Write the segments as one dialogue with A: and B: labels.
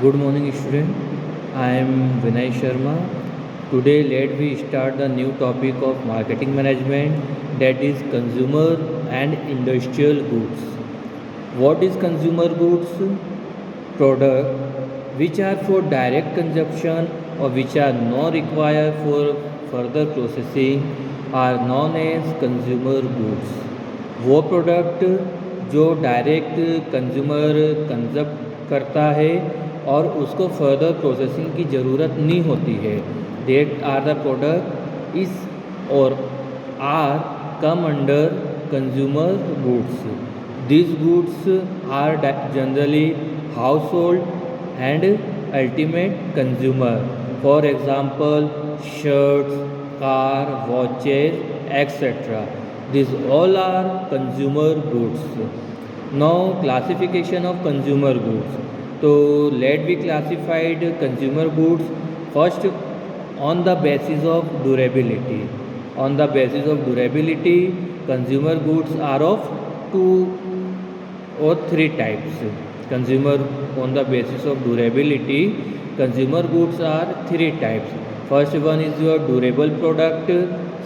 A: Good morning, student. I am Vinay Sharma. Today, let we start the new topic of marketing management, that is consumer and industrial goods. What is consumer goods? Product which are for direct consumption or which are not required for further processing are known as consumer goods. वो product जो direct consumer कंजप्ट करता है और उसको further processing की ज़रूरत नहीं होती है, that are the product is or are come under consumer goods. These goods are generally household and ultimate consumer. For example, shirts, car, watches, etc. These all are consumer goods. Now, classification of consumer goods. So, let be classified consumer goods first on the basis of durability. On the basis of durability, consumer goods are of two or three types. Consumer on the basis of durability, consumer goods are three types. First one is your durable product,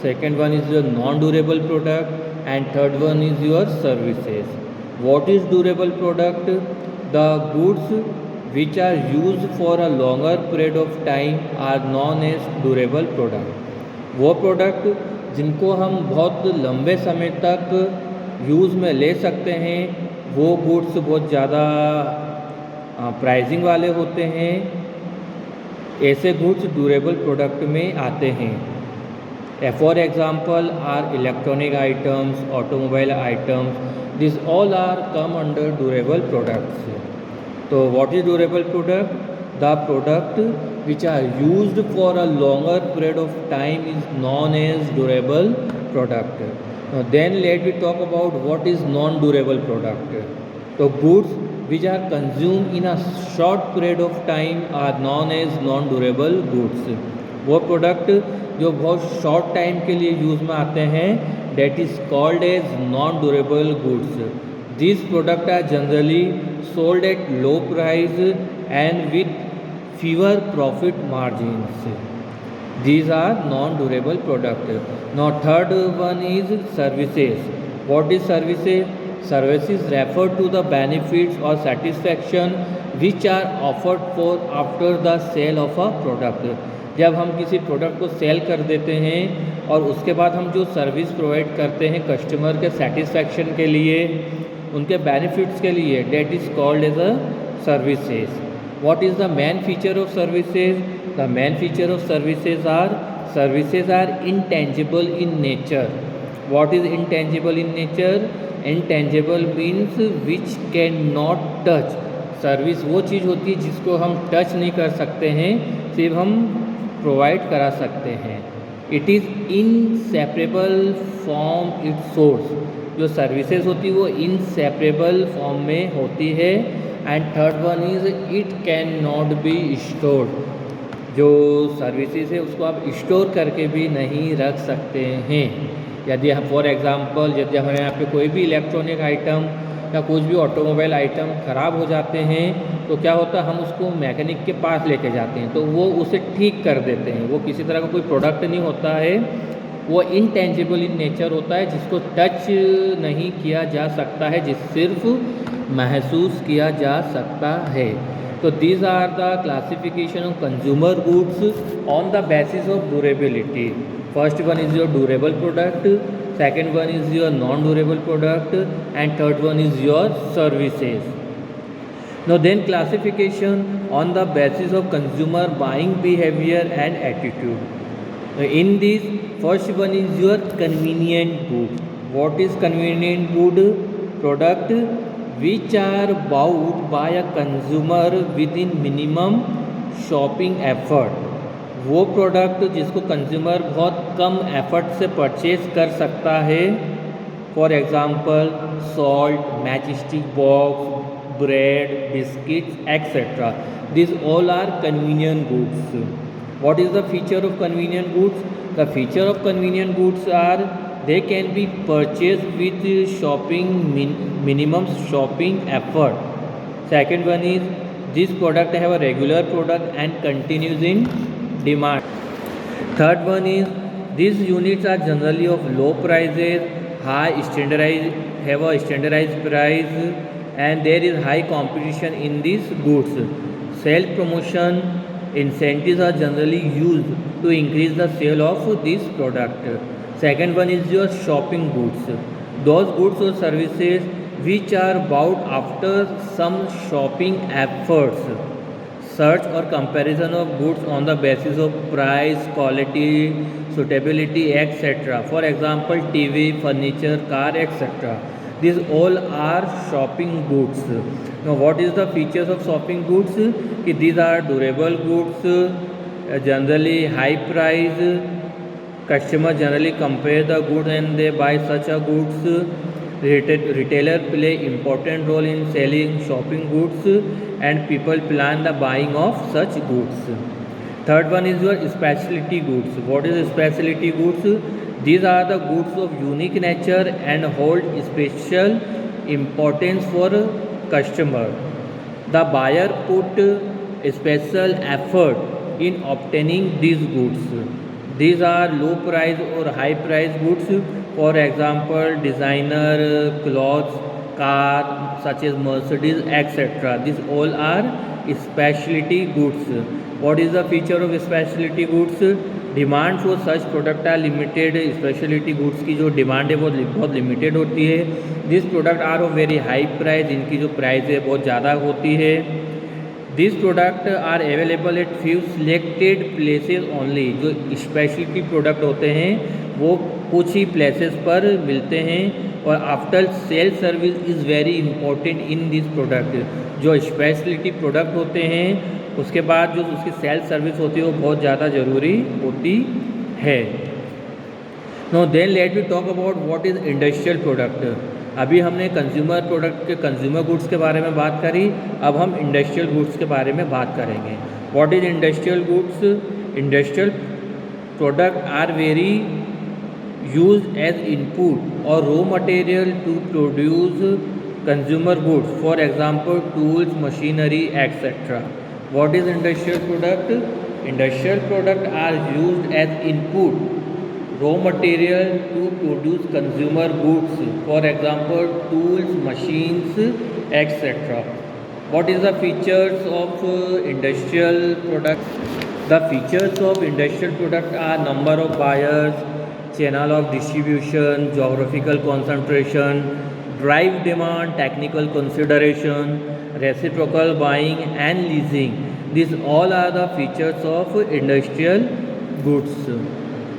A: second one is your non-durable product, and third one is your services. What is durable product? The goods which are used for a longer period of time are known as durable product. वो product जिनको हम बहुत लंबे समय तक use में ले सकते हैं, वो गुड्स बहुत ज़्यादा प्राइसिंग वाले होते हैं. ऐसे गुड्स ड्यूरेबल प्रोडक्ट में आते हैं. For example are electronic items, automobile items, this all are come under durable products. तो what is durable product? The product which are used for a longer period of time is known as durable product. Now then let me talk about what is non-durable product. So goods which are consumed in a short period of time are known as non-durable goods. वो product जो बहुत short time के लिए use में आते हैं, that is called as non-durable goods. These products are generally sold at low price and with fewer profit margins. These are non-durable products. Now third one is services. What is services? Services refer to the benefits or satisfaction which are offered for after the sale of a product. जब हम किसी product को cell कर देते हैं और उसके बाद हम जो सर्विस प्रोवाइड करते हैं कस्टमर के सेटिस्फैक्शन के लिए, उनके बेनिफिट्स के लिए, that is called as a services. What is the main feature of services? The main feature of services are intangible in nature. What is intangible in nature? Intangible means which cannot touch. Service वो चीज़ होती है जिसको हम touch नहीं कर सकते हैं, सिर्फ हम प्रोवाइड करा सकते हैं. It is inseparable from its source. जो सर्विसेज होती है वो इनसेपरेबल फॉर्म में होती है. And third one is it can not be stored. जो सर्विसेज है उसको आप स्टोर करके भी नहीं रख सकते हैं. यदि हम फॉर एग्जांपल यदि हमारे यहाँ पे कोई भी इलेक्ट्रॉनिक आइटम या कुछ भी ऑटोमोबाइल आइटम ख़राब हो जाते हैं, तो क्या होता है, हम उसको मैकेनिक के पास लेके जाते हैं तो वो उसे ठीक कर देते हैं. वो किसी तरह का कोई प्रोडक्ट नहीं होता है, वो इनटेंजिबल इन नेचर होता है, जिसको टच नहीं किया जा सकता है, जिस सिर्फ महसूस किया जा सकता है. तो these are the classification of consumer goods on the basis of durability. First one is your durable product, second one is your non durable product, and third one is your services. Now then classification on the basis of consumer buying behavior and attitude. In this, first one is your convenient good. What is convenient good? Product which are bought by a consumer within minimum shopping effort. वो product जिसको consumer बहुत कम effort से purchase कर सकता है. For example salt, match stick box, bread, biscuits, etc. These all are convenient goods. What is the feature of convenient goods? The feature of convenient goods are they can be purchased with shopping minimum shopping effort. Second one is This product have a regular product and continues in demand. Third one is these units are generally of low prices, high standardized, have a standardized price, and there is high competition in these goods. Sales promotion incentives are generally used to increase the sale of this product. Second one is your shopping goods. Those goods or services which are bought after some shopping efforts, search or comparison of goods on the basis of price, quality, suitability, etc. For example, TV, furniture, car, etc. These all are shopping goods. Now, what is the features of shopping goods? These are durable goods, generally high price. Customer generally compare the goods and they buy such a goods. Retailer play important role in selling shopping goods and people plan the buying of such goods. Third one is your specialty goods. What is specialty goods? These are the goods of unique nature and hold special importance for customer. The buyer put special effort in obtaining these goods. These are low price or high price goods. For example, designer clothes, car such as Mercedes, etc. These all are specialty goods. What is the feature of specialty goods? Demand for such product are limited. Specialty goods की जो demand है वो बहुत limited होती है. This product are of very high price. इनकी जो price है बहुत ज़्यादा होती है. This product are available at few selected places only. जो स्पेशलिटी प्रोडक्ट होते हैं वो कुछ ही प्लेसेस पर मिलते हैं. और after sale service is very important in this product. जो स्पेशलिटी प्रोडक्ट होते हैं उसके बाद जो उसकी सेल सर्विस होती है वो बहुत ज़्यादा ज़रूरी होती है. Now then let we talk about what is industrial product. अभी हमने कंज्यूमर प्रोडक्ट के कंज्यूमर गुड्स के बारे में बात करी. अब हम इंडस्ट्रियल गुड्स के बारे में बात करेंगे. What is industrial goods? Industrial product are very used as input और raw material to produce consumer goods. For example tools, machinery etcetera. What is industrial product? Industrial product are used as input, raw material to produce consumer goods. For example, tools, machines, etc. What is the features of industrial product? The features of industrial product are number of buyers, channel of distribution, geographical concentration, drive demand, technical consideration, reciprocal buying and leasing. These all are the features of industrial goods.